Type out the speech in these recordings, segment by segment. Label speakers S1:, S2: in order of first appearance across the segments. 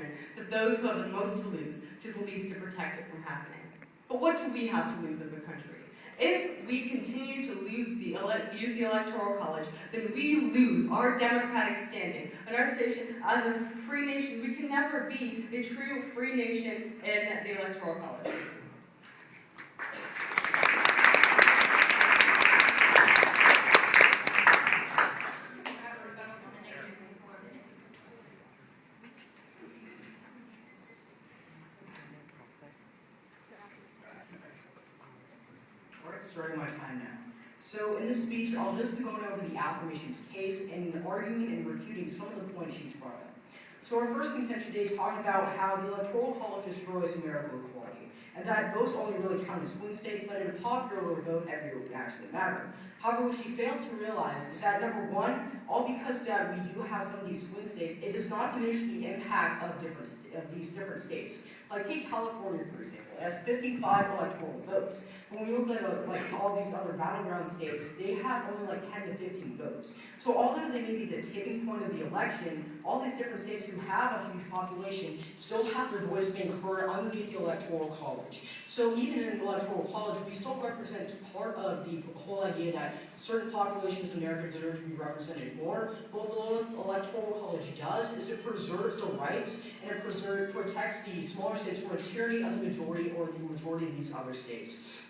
S1: management that those who have the most to lose do the least to protect it from happening. But what do we have to lose as a country? If we continue to use the Electoral College, then we lose our democratic standing. And our station, as a free nation, we can never be a true free nation in the Electoral College.
S2: Starting my time now. So in this speech, I'll just be going over the affirmations case and arguing and refuting some of the points she's brought up. So our first contention today talked about how the Electoral College destroys numerical equality, and that votes only really count in swing states, but in a popular vote, every vote actually matter. However, what she fails to realize is that, number one, all because that we do have some of these swing states, it does not diminish the impact of these different states. Like take California, for example. It has 55 electoral votes. When we look at like all these other battleground states, they have only like 10 to 15 votes. So although they may be the tipping point of the election, all these different states who have a huge population still have their voice being heard underneath the Electoral College. So even in the Electoral College, we still represent part of the whole idea that certain populations in America deserve to be represented more. But what the Electoral College does is it preserves the rights and it protects the smaller states from a tyranny of the majority or the majority of these other states.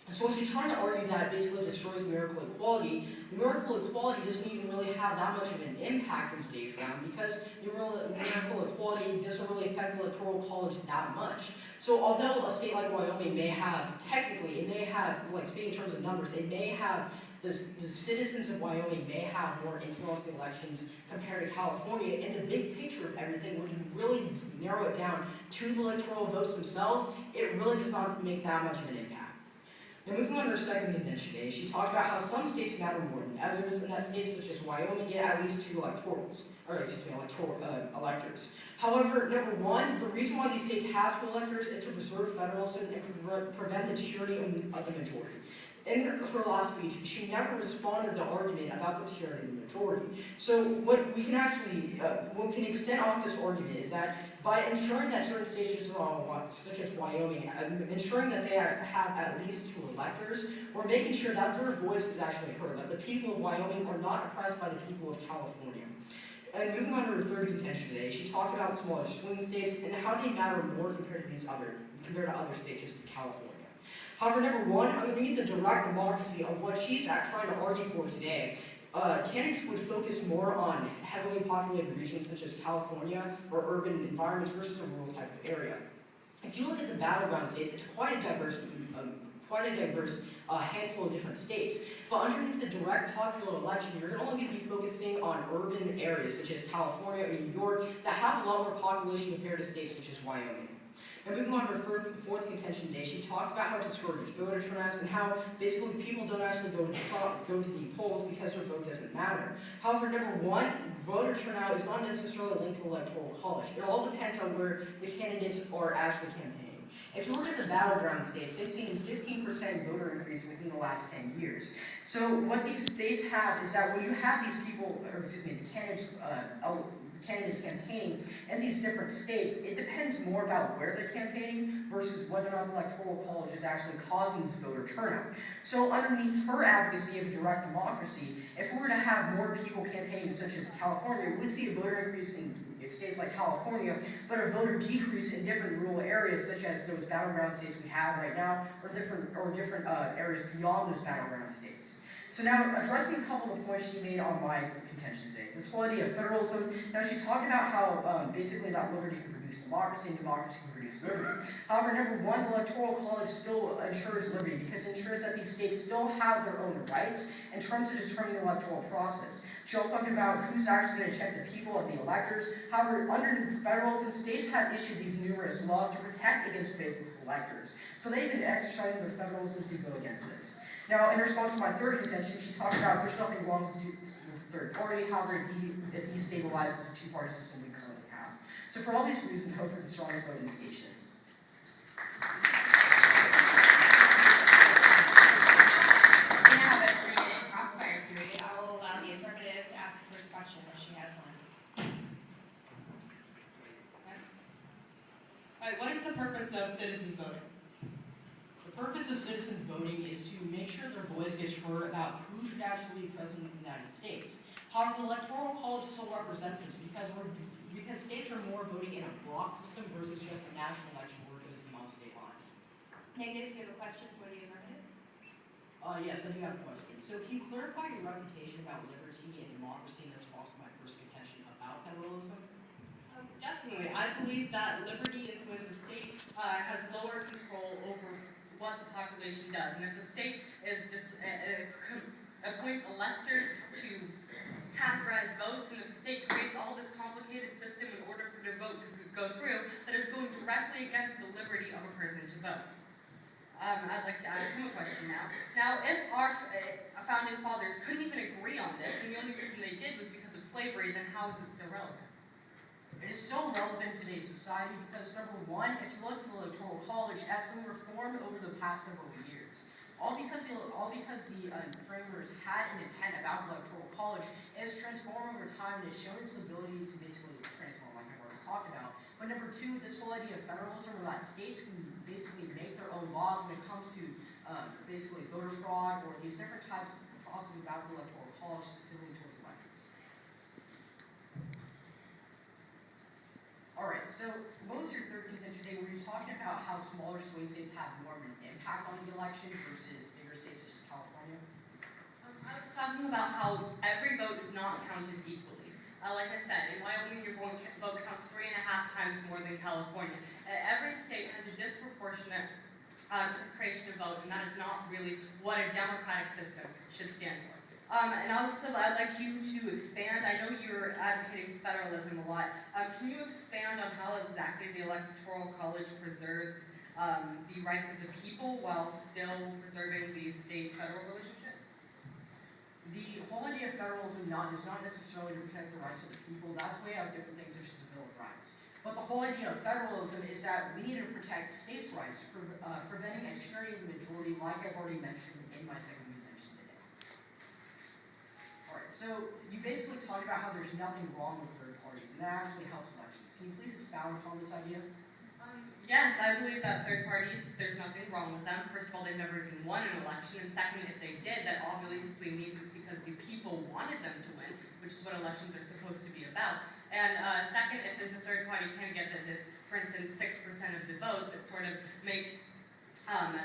S2: And so when she's trying to argue that basically destroys numerical equality doesn't even really have that much of an impact in today's round because numerical equality doesn't really affect the Electoral College that much. So although a state like Wyoming may have, technically, it may have, like speaking in terms of numbers, it may have, the citizens of Wyoming may have more influence in elections compared to California. In the big picture of everything, when you really narrow it down to the electoral votes themselves, it really does not make that much of an impact. Now moving on to her second contention today, she talked about how some states matter more than others, and that states such as Wyoming get at least 2 electors. However, number one, the reason why these states have 2 electors is to preserve federalism and prevent the tyranny of the majority. In her last speech, she never responded to the argument about the tyranny of the majority. So what we can extend off this argument is that by ensuring that certain states, such as Wyoming, ensuring that they have at least 2 electors, we're making sure that their voice is actually heard, that the people of Wyoming are not oppressed by the people of California. And moving on to her third contention today, she talked about smaller swing states and how they matter more compared to other states, such as California. However, number one, underneath the direct democracy of what she's trying to argue for today, candidates would focus more on heavily populated regions such as California or urban environments versus a rural type of area. If you look at the battleground states, it's quite a diverse handful of different states. But underneath the direct popular election, you're only going to be focusing on urban areas such as California or New York that have a lot more population compared to states such as Wyoming. Now moving on to her fourth contention today, she talks about how it discourages voter turnouts and how basically people don't actually go to the polls because their vote doesn't matter. However, number one, voter turnout is not necessarily linked to the Electoral College. It all depends on where the candidates are actually campaigning. If you look at the battleground states, they've seen 15% voter increase within the last 10 years. So what these states have is that when you have these people, the candidates campaigning in these different states, it depends more about where they're campaigning versus whether or not the Electoral College is actually causing this voter turnout. So underneath her advocacy of direct democracy, if we were to have more people campaigning such as California, we'd see a voter increase in states like California, but a voter decrease in different rural areas such as those battleground states we have right now, or different areas beyond those battleground states. So now, addressing a couple of points she made on my contention today. This whole idea of federalism. Now, she talked about how basically that liberty can produce democracy and democracy can produce liberty. However, number one, the Electoral College still ensures liberty because it ensures that these states still have their own rights in terms of determining the electoral process. She also talked about who's actually going to check the people of the electors. However, under federalism, states have issued these numerous laws to protect against faithless electors. So they've been exercising their federalism to go against this. Now, in response to my third contention, she talked about there's nothing wrong with the third party, however, it destabilizes the two-party system we currently have. So for all these reasons, hope for the strongest vote indication.
S3: We now have a 3-minute crossfire period. I will allow the affirmative to ask the first question if she has one.
S2: voting. The purpose of citizen voting is to make sure their voice gets heard about who should actually be president of the United States. However, the Electoral College still represents this because states are more voting in a block system versus just a national election where it goes beyond state lines.
S3: Negative, do you have a question for the affirmative?
S2: Yes, I do have a question. So can you clarify your reputation about liberty and democracy in response to my first contention about federalism?
S1: Definitely. I believe that liberty is when the state has lower control over what the population does. And if the state is just appoints electors to categorize votes, and if the state creates all this complicated system in order for the vote to go through, that is going directly against the liberty of a person to vote. I'd like to ask him a question now. Now, if our founding fathers couldn't even agree on this, and the only reason they did was because of slavery, then how is it still relevant?
S2: It is still relevant to today's society because, number one, if you look at the Electoral College, it has been reformed over the past several years. All because the framers had an intent about the Electoral College, it has transformed over time and has shown its ability to basically transform, like I've already talked about. But number two, this whole idea of federalism, where that states can basically make their own laws when it comes to basically voter fraud or these different types of processes about the Electoral College, specifically towards elections. Alright, so what was your third contention today? Were you talking about how smaller swing states have more of an impact on the election versus bigger states such as California?
S1: I was talking about how every vote is not counted equally. Like I said, in Wyoming, your vote counts 3.5 times more than California. Every state has a disproportionate creation of vote, and that is not really what a democratic system should stand for. And also, I'd like you to expand. I know you're advocating federalism a lot. Can you expand on how exactly the Electoral College preserves the rights of the people while still preserving the state-federal relationship?
S2: The whole idea of federalism is not necessarily to protect the rights of the people. That's way out of different things such as the Bill of Rights. But the whole idea of federalism is that we need to protect states' rights, preventing a tyranny of the majority, like I've already mentioned in my second convention today. Alright, so you basically talked about how there's nothing wrong with third parties, and that actually helps elections. Can you please expound upon this idea?
S1: Yes, I believe that third parties, there's nothing wrong with them. First of all, they've never even won an election, and second, if they did, that obviously means it's because the people wanted them to win, which is what elections are supposed to be about. And second, if there's a third party candidate that is, for instance, 6% of the votes, it sort of makes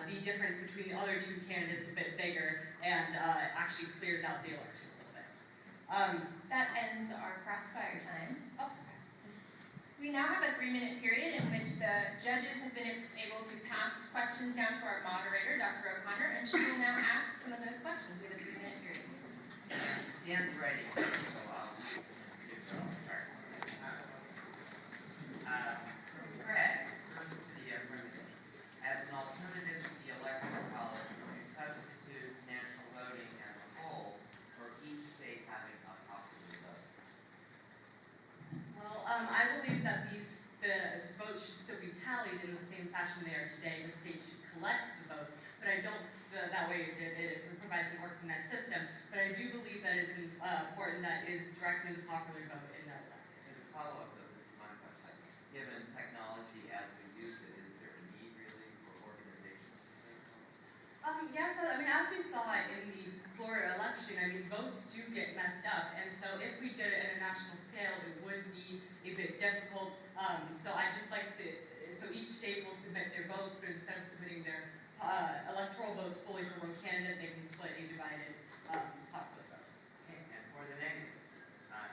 S1: the difference between the other two candidates a bit bigger and actually clears out the election a little bit.
S3: That ends our crossfire time. Oh. We now have a 3-minute period in which the judges have been able to pass questions down to our moderator, Dr. O'Connor, and she will now ask some of those questions with a 3-minute period.
S4: Dan's ready. So Fred, the affirmative. As an alternative to the Electoral College, would you substitute national voting as a whole for each state having a popular vote?
S1: Well, I believe that the votes should still be tallied in the same fashion they are today. The state should collect the votes, but I don't, that way it provides an organized system, but I do believe that it's important that it is directly the popular vote in that electors.
S4: As a follow-up, though, this is my question. Given technology as we use it, is there a need really for organization?
S1: Yes, I mean, as we saw in the Florida election, I mean, votes do get messed up, and so if we did it at a national scale, it would be a bit difficult. So I just like to, so each state will submit their votes, but instead of submitting their electoral votes fully for one candidate, they can split a divided popular vote.
S4: Okay, and for the negative,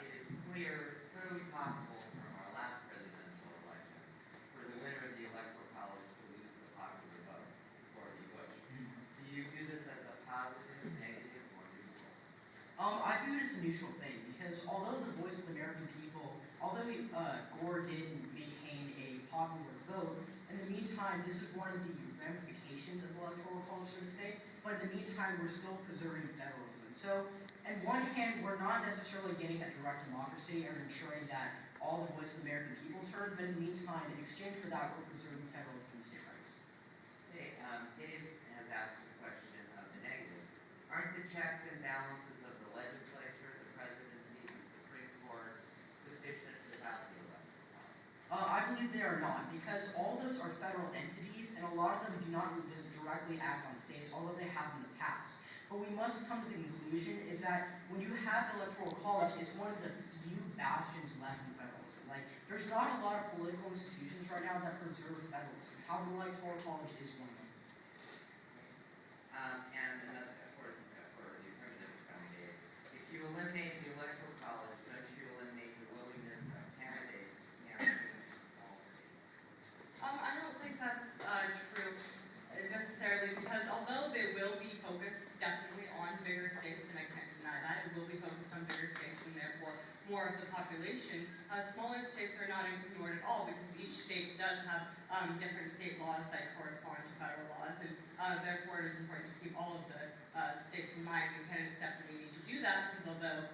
S4: it is clearly possible from our last presidential election for the winner of the Electoral College to lose the popular vote for the Bush. Do you view this as a positive, negative, or neutral?
S2: I view it as a neutral thing because although the voice of the American people, although Gore did maintain a popular vote, in the meantime, this is one of the ramifications of the Electoral College, so to say, but in the meantime, we're still preserving federalism. So, on one hand, we're not necessarily getting a direct democracy or ensuring that all the voice of the American people is heard, but in the meantime, in exchange for that, we're preserving federalism and state rights.
S4: Okay, Dave has asked the question of the negative. Aren't the checks and balances of the legislature, the presidency, the Supreme Court sufficient without the Electoral College?
S2: I believe they are are not, because all those are federal entities, and a lot of them do not directly act on states, although they have in the past. But we must come to the conclusion is that when you have the Electoral College, it's one of the few bastions left in federalism. Like, there's not a lot of political institutions right now that preserve federalism. However, the Electoral College is one of them.
S4: And another, for the affirmative candidate, if you eliminate the electoral college, don't you eliminate the willingness of candidates to campaign in small states?
S1: I don't think that's true necessarily, because although they will be focused definitely on bigger states, and I can't deny that, it will be focused on bigger states and therefore more of the population, smaller states are not ignored at all, because each state does have different state laws that correspond to federal laws, and therefore it is important to keep all of the states in mind, and candidates definitely need to do that, because although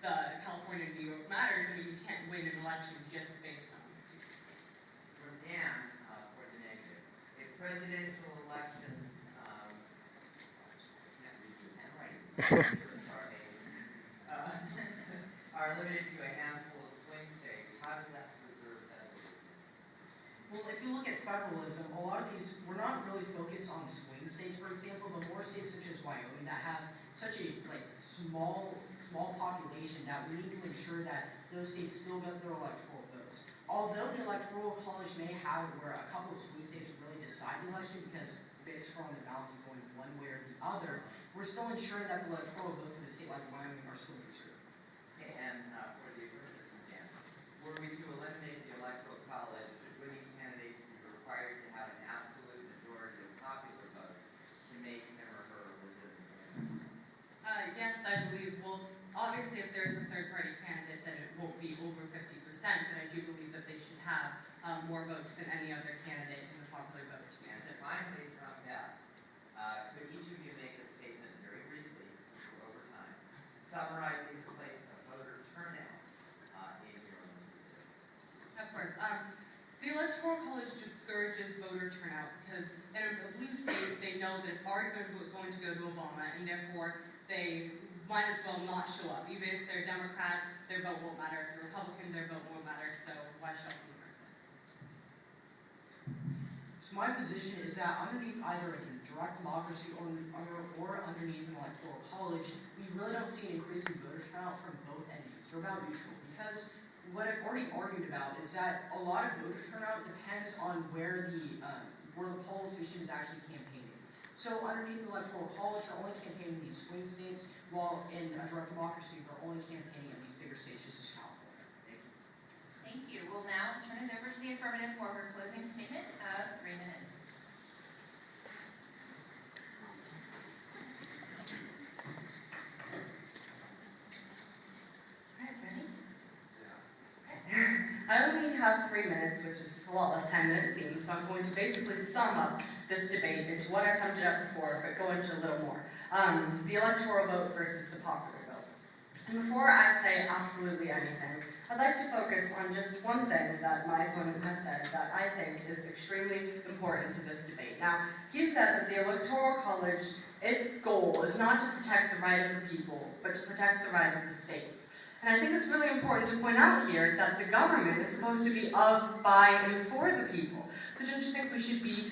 S1: the California and New York matters, I mean, you can't win an election just based on
S4: For Dan, for the negative, if presidential elections, can't read your handwriting, are limited to a handful of swing states, how does that preserve federalism?
S2: Well, if you look at federalism, a lot of these, we're not really focused on swing states, for example, but more states such as Wyoming that have such a small population that we need to ensure that those states still get their electoral votes. Although the Electoral College may have where a couple of swing states really decide the election because based on the balance of going one way or the other, we're still ensuring that the electoral votes of a state like Wyoming are still preserved.
S4: Okay, and for the affirmative from Dan, were we to eliminate the electoral college, should winning candidates be required to have an absolute majority of popular votes to make him or her a legitimate winner?
S1: Yes, I believe, well, obviously if there's a third-party candidate, then it won't be over 50%, but I do believe that they should have more votes than any other candidate in the popular vote.
S4: And then finally, from Beth, could each of you make a statement very briefly, over time, summarizing the place of voter turnout in your own district?
S1: Of course. The Electoral College discourages voter turnout because in a blue state, they know that it's already going to go to Obama, and therefore they might as well not show up. Even if they're Democrat, their vote won't matter. If they're Republican, their vote won't matter. So why show up in the first place?
S2: So my position is that underneath either a direct democracy or underneath an electoral college, we really don't see an increase in voter turnout from both entities. They're about neutral, because what I've already argued about is that a lot of voter turnout depends on where the politician is actually campaigning. So underneath the electoral college, they're only campaigning in these swing states, while in a direct democracy, they're only campaigning in these bigger states, just as California.
S3: Thank you. We'll now turn it over to the affirmative for her closing statement of 3 minutes. All right, ready?
S1: I only have 3 minutes, which is a lot less time than it seems, so I'm going to basically sum up this debate into what I summed it up before, but go into a little more. The electoral vote versus the popular vote. And before I say absolutely anything, I'd like to focus on just one thing that my opponent has said that I think is extremely important to this debate. Now, he said that the Electoral College, its goal is not to protect the right of the people, but to protect the right of the states. And I think it's really important to point out here that the government is supposed to be of, by, and for the people. So don't you think we should be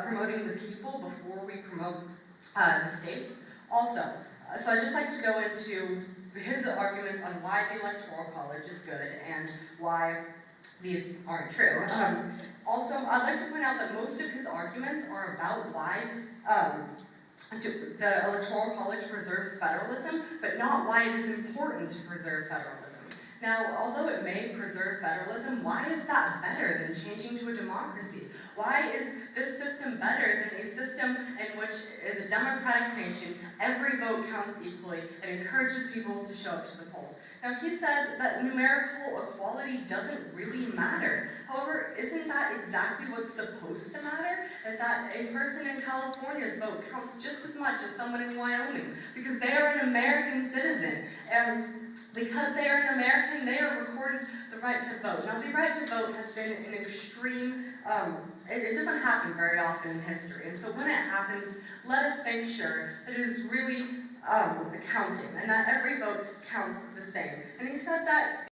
S1: promoting the people before we promote the states? Also, so I'd just like to go into his arguments on why the Electoral College is good and why these aren't true. Also, I'd like to point out that most of his arguments are about why the Electoral College preserves federalism, but not why it is important to preserve federalism. Now, although it may preserve federalism, why is that better than changing to a democracy? Why is this system better than a system in which is a democratic nation, every vote counts equally, and encourages people to show up to the polls? Now, he said that numerical equality doesn't really matter. However, isn't that exactly what's supposed to matter? Is that a person in California's vote counts just as much as someone in Wyoming, because they are an American citizen. And because they are an American, they are recorded the right to vote. Now, the right to vote has been an extreme, it doesn't happen very often in history. And so when it happens, let us make sure that it is really counting and that every vote counts the same. And he said that